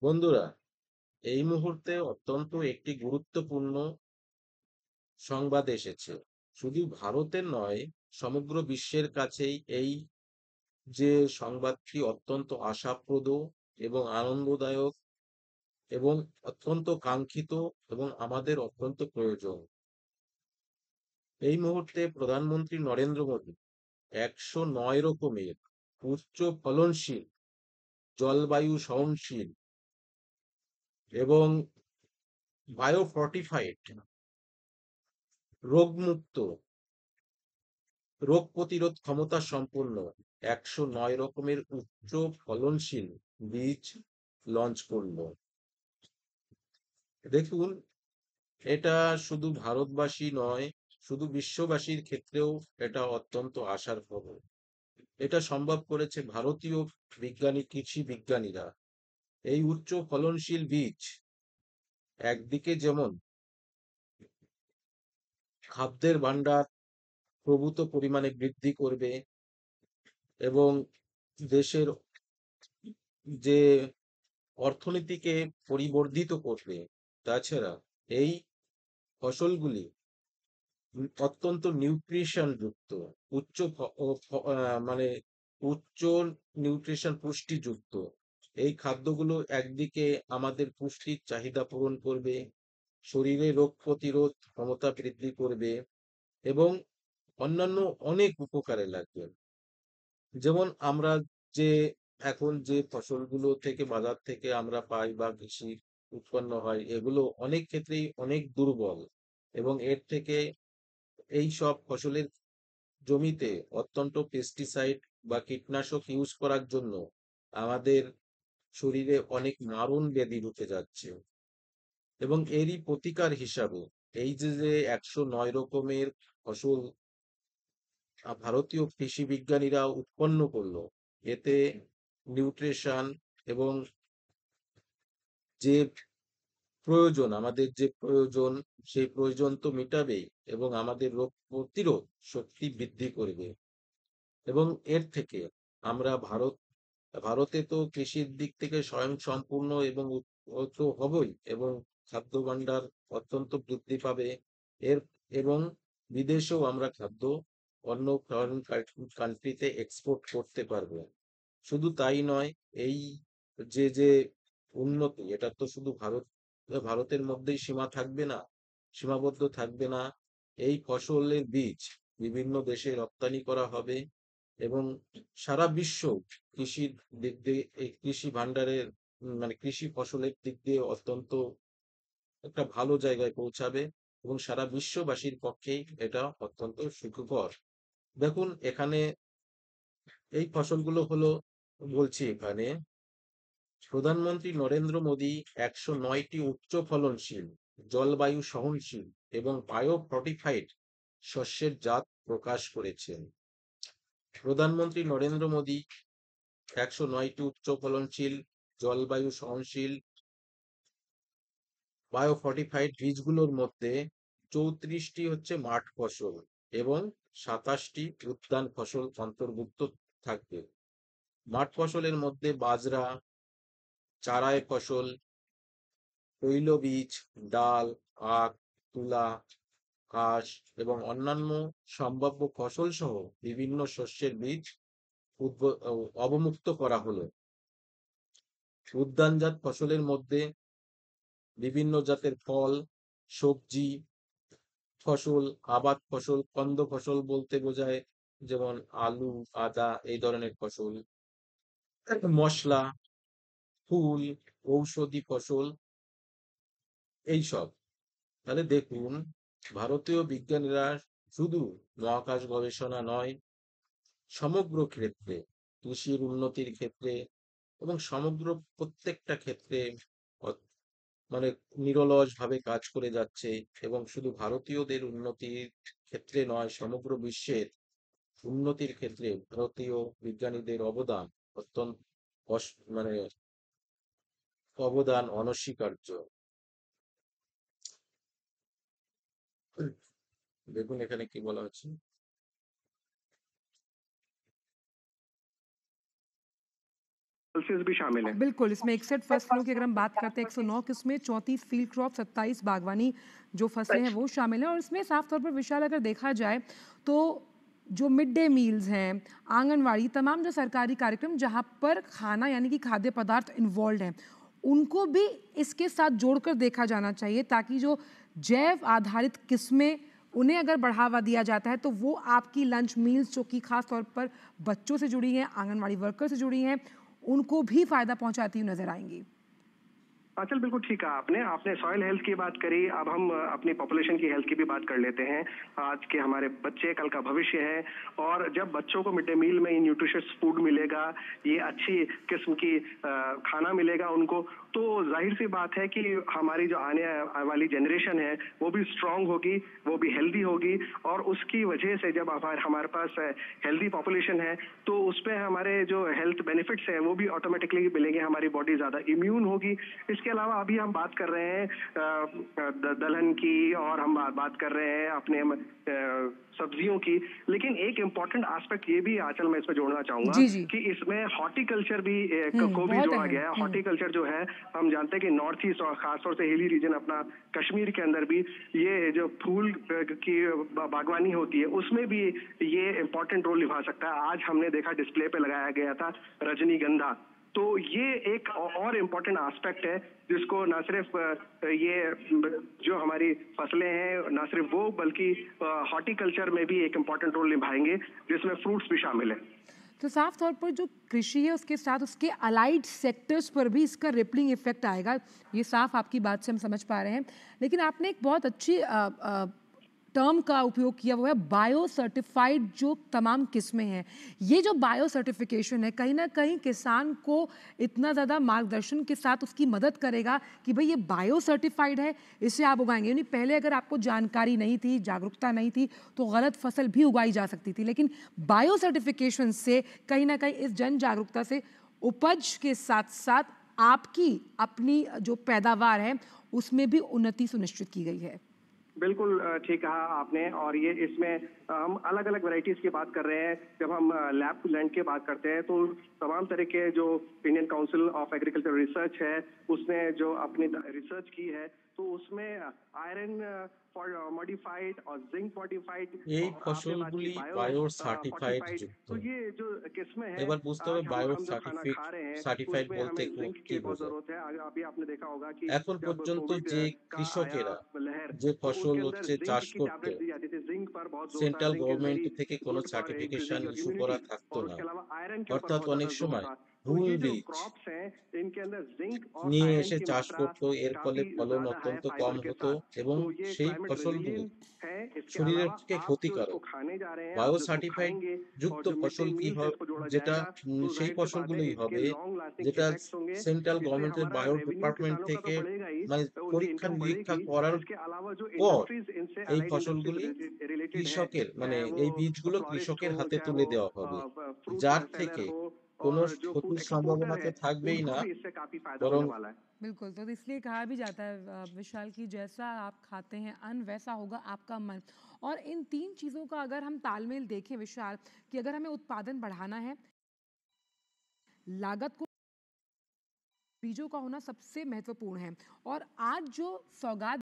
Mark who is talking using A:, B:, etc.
A: বন্ধুরা, এই মুহূর্তে অত্যন্ত একটি গুরুত্বপূর্ণ সংবাদ এসেছে। শুধু ভারতের নয়, সমগ্র বিশ্বের কাছেই এই যে সংবাদটি অত্যন্ত আশাপ্রদ এবং আনন্দদায়ক এবং অত্যন্ত কাঙ্ক্ষিত এবং আমাদের অত্যন্ত প্রয়োজন। এই মুহূর্তে প্রধানমন্ত্রী নরেন্দ্র মোদী 109 রকমের উচ্চ ফলনশীল, জলবায়ু সহনশীল এবং বায়ো ফর্টিফাইড, রোগমুক্ত, রোগ প্রতিরোধ ক্ষমতা সম্পন্ন 109 রকমের উচ্চ ফলনশীল বীজ লঞ্চ করলো। দেখুন, এটা শুধু ভারতবাসী নয়, শুধু বিশ্ববাসীর ক্ষেত্রেও এটা অত্যন্ত আশার খবর। এটা সম্ভব করেছে ভারতীয় কৃষি বিজ্ঞানীরা। এই উচ্চ ফলনশীল বীজ একদিকে যেমন খাদ্যের ভান্ডার প্রভূত পরিমাণে বৃদ্ধি করবে এবং দেশের যে অর্থনীতিকে পরিবর্ধিত করবে। তাছাড়া এই ফসলগুলি অত্যন্ত নিউট্রিশন যুক্ত, উচ্চ মানে উচ্চ নিউট্রিশন পুষ্টিযুক্ত। এই খাদ্যগুলো একদিকে আমাদের পুষ্টির চাহিদা পূরণ করবে, শরীরে রোগ প্রতিরোধ ক্ষমতা বৃদ্ধি করবে এবং অন্যান্য অনেক উপকারে লাগবে। যেমন আমরা যে এখন যে ফসলগুলো থেকে বাজার থেকে আমরা পাই বা কৃষি উৎপন্ন হয়, এগুলো অনেক ক্ষেত্রেই অনেক দুর্বল এবং এর থেকে এই সব ফসলের জমিতে অত্যন্ত পেস্টিসাইড বা কীটনাশক ইউজ করার জন্য আমাদের শরীরে অনেক মারণ ব্যাধি ঢুকে যাচ্ছে। এবং এরই প্রতিকার হিসাবে এই যে 109 রকমের ফসল ভারতীয় কৃষি বিজ্ঞানীরা উৎপন্ন করলো, এতে নিউট্রিশন এবং যে প্রয়োজন, আমাদের যে প্রয়োজন, সেই প্রয়োজন তো মিটাবেই এবং আমাদের রোগ প্রতিরোধ শক্তি বৃদ্ধি করবে। এবং এর থেকে আমরা ভারতে তো কৃষির দিক থেকে স্বয়ংসম্পূর্ণ এবং তো হবই এবং খাদ্য ভাণ্ডার অত্যন্ত বৃদ্ধি পাবে। এর এবং বিদেশেও আমরা খাদ্য অন্য ফরেন কান্ট্রিতে এক্সপোর্ট করতে পারবো। শুধু তাই নয়, এই যে উন্নতি, এটা তো শুধু ভারতের মধ্যেই সীমাবদ্ধ থাকবে না। এই ফসলের বীজ বিভিন্ন দেশে রপ্তানি করা হবে এবং সারা বিশ্ব কৃষির দিক দিয়ে, এই কৃষি ভান্ডারের মানে কৃষি ফসলের দিক দিয়ে অত্যন্ত একটা ভালো জায়গায় পৌঁছাবে এবং সারা বিশ্ববাসীর পক্ষেই এটা অত্যন্ত সুখকর। দেখুন, এখানে এই ফসলগুলো হলো, বলছি এখানে প্রধানমন্ত্রী নরেন্দ্র মোদী 109টি উচ্চ ফলনশীল, জলবায়ু সহনশীল এবং বায়ো ফর্টিফাইড শস্যের জাত প্রকাশ করেছেন। প্রধানমন্ত্রী নরেন্দ্র মোদী 109টি উচ্চ ফলনশীল, জলবায়ু সহনশীল, বায়ো ফর্টিফাইড বীজগুলোর মধ্যে 34টি হচ্ছে মাঠ ফসল এবং 27টি উদ্যান ফসল অন্তর্ভুক্ত থাকবে। মাঠ ফসলের মধ্যে বাজরা, চারাই ফসল, তৈলবীজ, ডাল, আখ, তুলা, ঘাস এবং অন্যান্য সম্ভাব্য ফসল সহ বিভিন্ন শস্যের বীজ অবমুক্ত করা হলো। উদ্যানজাত ফসলের মধ্যে বিভিন্ন জাতের ফল, সবজি ফসল, আবাদ ফসল, কন্দ ফসল বলতে বোঝায় যেমন আলু, আদা, এই ধরনের ফসল, মশলা, ফুল, ঔষধি ফসল, এইসব। তাহলে দেখুন, ভারতীয় বিজ্ঞানীরা শুধু মহাকাশ গবেষণা নয়, সমগ্র ক্ষেত্রে, কৃষির উন্নতির ক্ষেত্রে এবং সমগ্র প্রত্যেকটা ক্ষেত্রে অ- মানে নিরলস ভাবে কাজ করে যাচ্ছে এবং শুধু ভারতীয়দের উন্নতির ক্ষেত্রে নয়, সমগ্র বিশ্বের উন্নতির ক্ষেত্রে ভারতীয় বিজ্ঞানীদের অবদান অত্যন্ত মানে অবদান অনস্বীকার্য। দেখুন এখানে কি বলা হচ্ছে।
B: पल्सेस भी शामिल है।
C: बिल्कुल, इसमें 61 फसलों की अगर हम बात करते हैं, 109 किस्में, 34 फील्ड क्रॉप, 27 बागवानी जो फसलें हैं वो शामिल हैं। और इसमें साफ तौर पर विशाल अगर देखा जाए तो जो मिड डे मील्स हैं, आंगनवाड़ी, तमाम जो सरकारी कार्यक्रम जहाँ पर खाना यानी कि खाद्य पदार्थ इन्वॉल्व हैं, उनको भी इसके साथ जोड़कर देखा जाना चाहिए, ताकि जो जैव आधारित किस्में उन्हें अगर बढ़ावा दिया जाता है तो वो आपकी लंच मील्स जो कि खास तौर पर बच्चों से जुड़ी हैं, आंगनवाड़ी वर्कर से जुड़ी हैं, उनको भी फायदा पहुंचाती हुई नजर आएंगी।
B: चल बिल्कुल ठीक कहा आपने। आपने सॉइल हेल्थ की बात करी, अब हम अपनी पॉपुलेशन की हेल्थ की भी बात कर लेते हैं। आज के हमारे बच्चे कल का भविष्य है, और जब बच्चों को मिड डे मील में न्यूट्रिशियस फूड मिलेगा, ये अच्छी किस्म की खाना मिलेगा उनको, तो जाहिर सी बात है कि हमारी जो आने वाली जनरेशन है वो भी स्ट्रांग होगी, वो भी हेल्दी होगी, और उसकी वजह से जब हमारे पास हेल्दी पॉपुलेशन है तो उस पर हमारे जो हेल्थ बेनिफिट्स हैं वो भी ऑटोमेटिकली मिलेंगे, हमारी बॉडी ज्यादा इम्यून होगी। इसके अलावा अभी हम बात कर रहे हैं दलहन की, और हम बात कर रहे हैं अपने सब्जियों की, लेकिन एक इम्पॉर्टेंट एस्पेक्ट ये भी आंचल मैं इसमें जोड़ना चाहूंगा
C: जी जी।
B: कि इसमें हॉर्टिकल्चर भी को भी
C: बहुत
B: जोड़ा
C: अहम।
B: गया है। हॉर्टिकल्चर जो है, हम जानते हैं कि नॉर्थ ईस्ट और खासतौर से हिली रीजन अपना कश्मीर के अंदर भी ये जो फूल की बागवानी होती है उसमें भी ये इम्पोर्टेंट रोल निभा सकता है। आज हमने देखा डिस्प्ले पे लगाया गया था रजनीगंधा, तो ये एक और इम्पोर्टेंट एस्पेक्ट है जिसको ना सिर्फ ये जो हमारी फसलें हैं ना सिर्फ वो, बल्कि हॉर्टिकल्चर में भी एक इम्पोर्टेंट रोल निभाएंगे, जिसमें फ्रूट्स भी शामिल है।
C: तो साफ तौर पर जो कृषि है उसके साथ उसके अलाइड सेक्टर्स पर भी इसका रिपलिंग इफेक्ट आएगा, ये साफ आपकी बात से हम समझ पा रहे हैं। लेकिन आपने एक बहुत अच्छी टर्म का उपयोग किया, वो है बायो सर्टिफाइड जो तमाम किस्में हैं। ये जो बायो सर्टिफिकेशन है कहीं ना कहीं किसान को इतना ज़्यादा मार्गदर्शन के साथ उसकी मदद करेगा कि भाई ये बायो सर्टिफाइड है, इसे आप उगाएंगे। यानी पहले अगर आपको जानकारी नहीं थी, जागरूकता नहीं थी, तो गलत फसल भी उगाई जा सकती थी। लेकिन बायो सर्टिफिकेशन से कहीं ना कहीं इस जन जागरूकता से उपज के साथ साथ आपकी अपनी जो पैदावार है उसमें भी उन्नति सुनिश्चित की गई है।
B: बिल्कुल ठीक कहा आपने। और ये इसमें हम अलग अलग वैरायटीज की बात कर रहे हैं। जब हम लैब टू लैंड की बात करते हैं तो तमाम तरह के जो Indian council of agriculture research है उसने जो अपनी रिसर्च की है, तो उसमें आयरन मॉडिफाइड और जिंक मॉडिफाइड,
A: এই
B: और आपने बात की
A: ফসলগুলি
B: बायो
A: বায়ো সার্টিফাইড
B: फोर्टिफाइड।
A: যুক্ত।
B: तो ये जो किस्में हैं,
A: এবার বুঝতে হবে
B: आज
A: বায়ো
B: हम जो खाना
A: সার্টিফিক
B: खा रहे हैं
A: সার্টিফাইড
B: उसमें
A: বলতে
B: हमें जिंक
A: কি
B: की बहुत
A: বোঝায়।
B: जरूरत है। अभी आपने देखा होगा कि
A: এখন
B: जब
A: পর্যন্ত
B: कोविड
A: যে
B: का आया
A: কৃষকেরা
B: लहर,
A: যে
B: तो
A: ফসল
B: उसके अंदर
A: হচ্ছে
B: जिंक
A: চাষ
B: की
A: করতো,
B: टैबलेट दी जाती थी। जिंक पर बहुत जोर था,
A: central
B: zinc is
A: government
B: very
A: থেকে কোনো
B: good for
A: certification
B: increasing your
A: issue
B: immunity,
A: করা থাকতো
B: और
A: না।
B: उसके अलावा आयरन के ऊपर
A: অর্থাৎ
B: बहुत ज्यादा
A: অনেক
B: जोर
A: সময়
B: था। तो
A: ভুল
B: ये जो
A: বীজ
B: क्रॉप्स हैं इनके अंदर जिंक और
A: নিয়ে
B: आयरन
A: এসে
B: की
A: চাষ
B: मात्रा
A: করতো, एর ফলে
B: काफी
A: ফলন
B: ज्यादा है
A: অত্যন্ত কম
B: फाइबर के
A: হতো
B: साथ।
A: এবং
B: तो ये
A: সেই
B: क्लाइमेट
A: ফসলগুলো
B: रेजिलियंट है। इसके
A: শরীরের
B: अलावा
A: পক্ষে
B: आप जो इसको
A: ক্ষতিকারক।
B: खाने जा रहे हैं, आप
A: বায়ো
B: जो इसको
A: সার্টিফাইড
B: खाएंगे
A: যুক্ত
B: और जो मिड डे
A: ফসল কি
B: मील से
A: হয়,
B: इसको जोड़ा
A: যেটা
B: जाएगा, तो
A: সেই
B: जाहिर सी बात है
A: ফসলগুলোই
B: इसके
A: হবে
B: लॉन्ग लास्टिंग
A: যেটা
B: इफेक्ट्स होंगे।
A: সেন্ট্রাল
B: इससे
A: গভর্নমেন্টের
B: हमारा
A: বায়ো
B: रेवेन्यू
A: ডিপার্টমেंट
B: किसानों का तो
A: থেকে
B: बढ़ेगा ही,
A: মানে
B: उनकी
A: পরীক্ষা
B: इनकम
A: নিরীক্ষা
B: बढ़ेगी।
A: করার
B: इसके अलावा जो
A: পর
B: इंडस्ट्रीज इनसे
A: এই
B: अलाइड
A: ফসলগুলি
B: इंडस्ट्रीज रिलेटेड है,
A: কৃষকের মানে
B: चाहे वो
A: এই বীজগুলো
B: फ्लोरिस्ट
A: কৃষকের
B: हो,
A: হাতে
B: चाहे
A: তুলে
B: वो
A: দেওয়া হবে,
B: फ्रूट
A: যার
B: सेलर
A: থেকে
B: हो,
A: কোনো
B: और जो फूड
A: ক্ষতির সম্ভাবনা
B: एक्सपोर्टर
A: তো
B: है,
A: থাকবেই
B: उनको
A: না,
B: भी इससे काफी फायदा
A: বরং
B: होने वाला है।
C: बिल्कुल, तो इसलिए कहा भी जाता है विशाल की जैसा आप खाते हैं अन्न वैसा होगा आपका मन। और इन तीन चीज़ों का अगर हम तालमेल देखें विशाल, कि अगर हमें उत्पादन बढ़ाना है, लागत को, बीजों का होना सबसे महत्वपूर्ण है। और आज जो सौगात